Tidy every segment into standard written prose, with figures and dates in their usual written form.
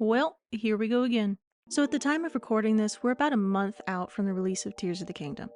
Well, here we go again. So at the time of recording this, we're about a month out from the release of Tears of the Kingdom.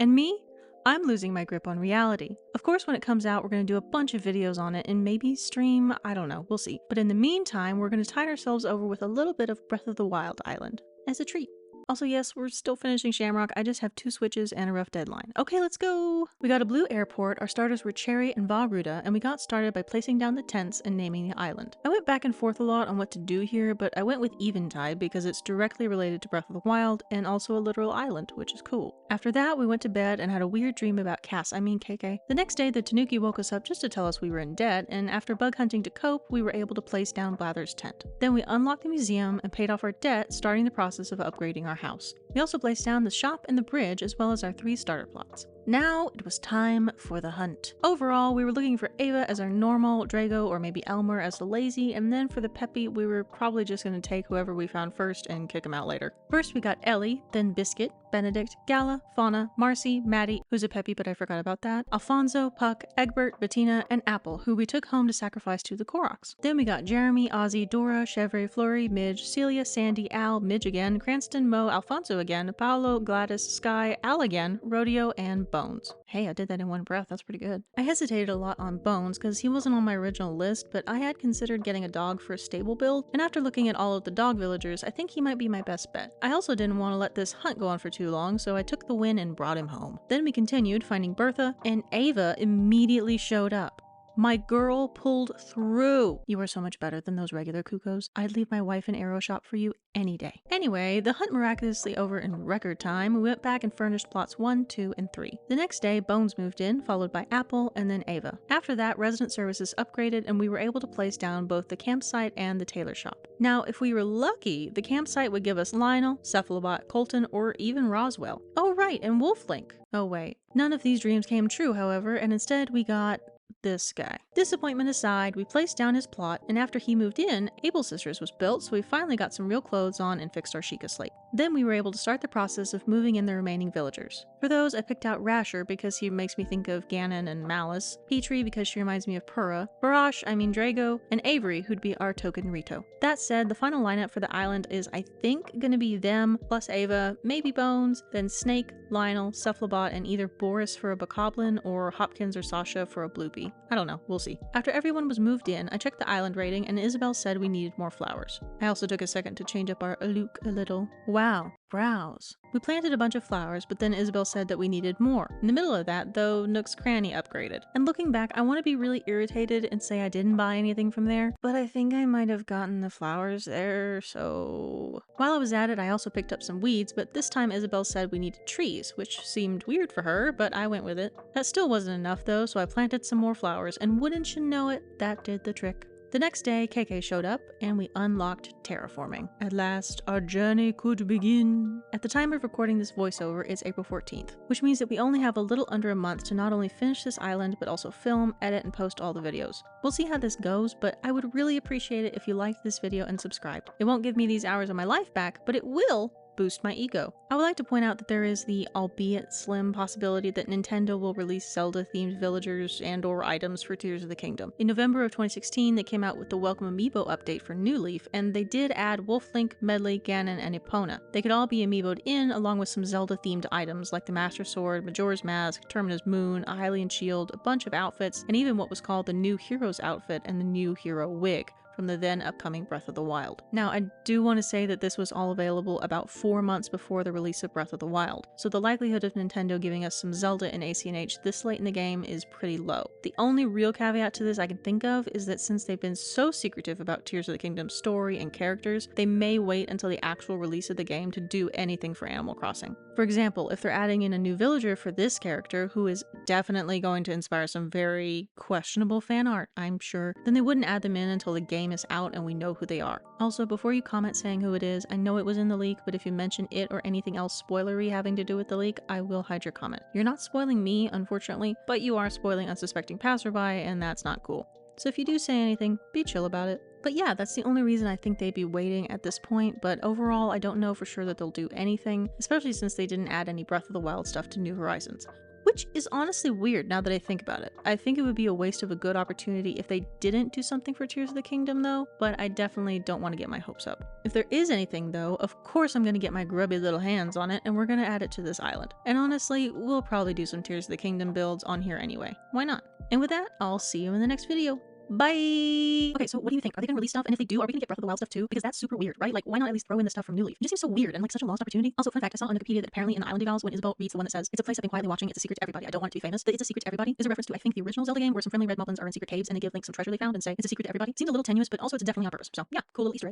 And me? I'm losing my grip on reality. Of course, when it comes out, we're going to do a bunch of videos on it and maybe stream, I don't know, we'll see. But in the meantime, we're going to tide ourselves over with a little bit of Breath of the Wild Island as a treat. Also, yes, we're still finishing Shamrock, I just have 2 switches and a rough deadline. Okay, let's go! We got a blue airport, our starters were Cherry and Varuda, and we got started by placing down the tents and naming the island. I went back and forth a lot on what to do here, but I went with Eventide because it's directly related to Breath of the Wild and also a literal island, which is cool. After that, we went to bed and had a weird dream about KK. The next day, the Tanuki woke us up just to tell us we were in debt, and after bug hunting to cope, we were able to place down Blather's tent. Then we unlocked the museum and paid off our debt, starting the process of upgrading our house. We also placed down the shop and the bridge as well as our 3 starter plots. Now it was time for the hunt. Overall, we were looking for Ava as our normal, Drago or maybe Elmer as the lazy, and then for the peppy, we were probably just going to take whoever we found first and kick him out later. First we got Ellie, then Biscuit, Benedict, Gala, Fauna, Marcy, Maddie, who's a peppy but I forgot about that, Alfonso, Puck, Egbert, Bettina, and Apple, who we took home to sacrifice to the Koroks. Then we got Jeremy, Ozzy, Dora, Chevre, Flurry, Midge, Celia, Sandy, Al, Midge again, Cranston, Mo, Alfonso again, Paolo, Gladys, Sky, Al again, Rodeo, and Bones. Hey, I did that in one breath, that's pretty good. I hesitated a lot on Bones because he wasn't on my original list, but I had considered getting a dog for a stable build, and after looking at all of the dog villagers, I think he might be my best bet. I also didn't want to let this hunt go on for too long, so I took the win and brought him home. Then we continued finding Bertha, and Ava immediately showed up. My girl pulled through. You are so much better than those regular cuckoos. I'd leave my wife and arrow shop for you any day. Anyway, the hunt miraculously over in record time. We went back and furnished plots 1, 2, and 3. The next day, Bones moved in, followed by Apple, and then Ava. After that, resident services upgraded, and we were able to place down both the campsite and the tailor shop. Now, if we were lucky, the campsite would give us Lionel, Cephalobot, Colton, or even Roswell. Oh right, and Wolflink. Oh wait. None of these dreams came true, however, and instead we got this guy. Disappointment aside, we placed down his plot, and after he moved in, Able Sisters was built, so we finally got some real clothes on and fixed our Sheikah slate. Then we were able to start the process of moving in the remaining villagers. For those, I picked out Rasher because he makes me think of Ganon and Malice, Petrie because she reminds me of Purah, Drago, and Avery, who'd be our token Rito. That said, the final lineup for the island is, I think, gonna be them, plus Ava, maybe Bones, then Snake, Lionel, Cephalobot, and either Boris for a Bokoblin or Hopkins or Sasha for a Bloopy. I don't know, we'll see. After everyone was moved in, I checked the island rating and Isabel said we needed more flowers. I also took a second to change up our look a little. Wow, browse. We planted a bunch of flowers, but then Isabel said that we needed more. In the middle of that, though, Nook's Cranny upgraded. And looking back, I want to be really irritated and say I didn't buy anything from there, but I think I might have gotten the flowers there, so... While I was at it, I also picked up some weeds, but this time Isabel said we needed trees, which seemed weird for her, but I went with it. That still wasn't enough though, so I planted some more flowers, and wouldn't you know it, that did the trick. The next day, KK showed up, and we unlocked terraforming. At last, our journey could begin. At the time of recording this voiceover, it's April 14th, which means that we only have a little under a month to not only finish this island, but also film, edit, and post all the videos. We'll see how this goes, but I would really appreciate it if you liked this video and subscribed. It won't give me these hours of my life back, but it will boost my ego. I would like to point out that there is the albeit slim possibility that Nintendo will release Zelda-themed villagers and or items for Tears of the Kingdom. In November of 2016, they came out with the Welcome Amiibo update for New Leaf, and they did add Wolflink, Medley, Ganon, and Epona. They could all be amiiboed in, along with some Zelda-themed items like the Master Sword, Majora's Mask, Termina's Moon, a Hylian Shield, a bunch of outfits, and even what was called the New Hero's outfit and the New Hero wig from the then upcoming Breath of the Wild. Now, I do want to say that this was all available about 4 months before the release of Breath of the Wild, so the likelihood of Nintendo giving us some Zelda and ACNH this late in the game is pretty low. The only real caveat to this I can think of is that since they've been so secretive about Tears of the Kingdom's story and characters, they may wait until the actual release of the game to do anything for Animal Crossing. For example, if they're adding in a new villager for this character, who is definitely going to inspire some very questionable fan art, I'm sure, then they wouldn't add them in until the game is out and we know who they are. Also, before you comment saying who it is, I know it was in the leak, but if you mention it or anything else spoilery having to do with the leak, I will hide your comment. You're not spoiling me, unfortunately, but you are spoiling unsuspecting passerby, and that's not cool. So if you do say anything, be chill about it. But yeah, that's the only reason I think they'd be waiting at this point, but overall I don't know for sure that they'll do anything, especially since they didn't add any Breath of the Wild stuff to New Horizons. Which is honestly weird now that I think about it. I think it would be a waste of a good opportunity if they didn't do something for Tears of the Kingdom though, but I definitely don't want to get my hopes up. If there is anything though, of course I'm going to get my grubby little hands on it and we're going to add it to this island. And honestly, we'll probably do some Tears of the Kingdom builds on here anyway. Why not? And with that, I'll see you in the next video. Bye! Okay, so what do you think? Are they gonna release stuff? And if they do, are we gonna get Breath of the Wild stuff too? Because that's super weird, right? Like, why not at least throw in the stuff from New Leaf? It just seems so weird and like such a lost opportunity. Also, fun fact, I saw on Wikipedia that apparently in the Island Evals, when Isabel reads the one that says, "It's a place I've been quietly watching, it's a secret to everybody, I don't want it to be famous," that "it's a secret to everybody" is a reference to, I think, the original Zelda game where some friendly red moblins are in secret caves and they give Link some treasure they found and say, "It's a secret to everybody." Seems a little tenuous, but also it's definitely on purpose. So yeah, cool little Easter egg.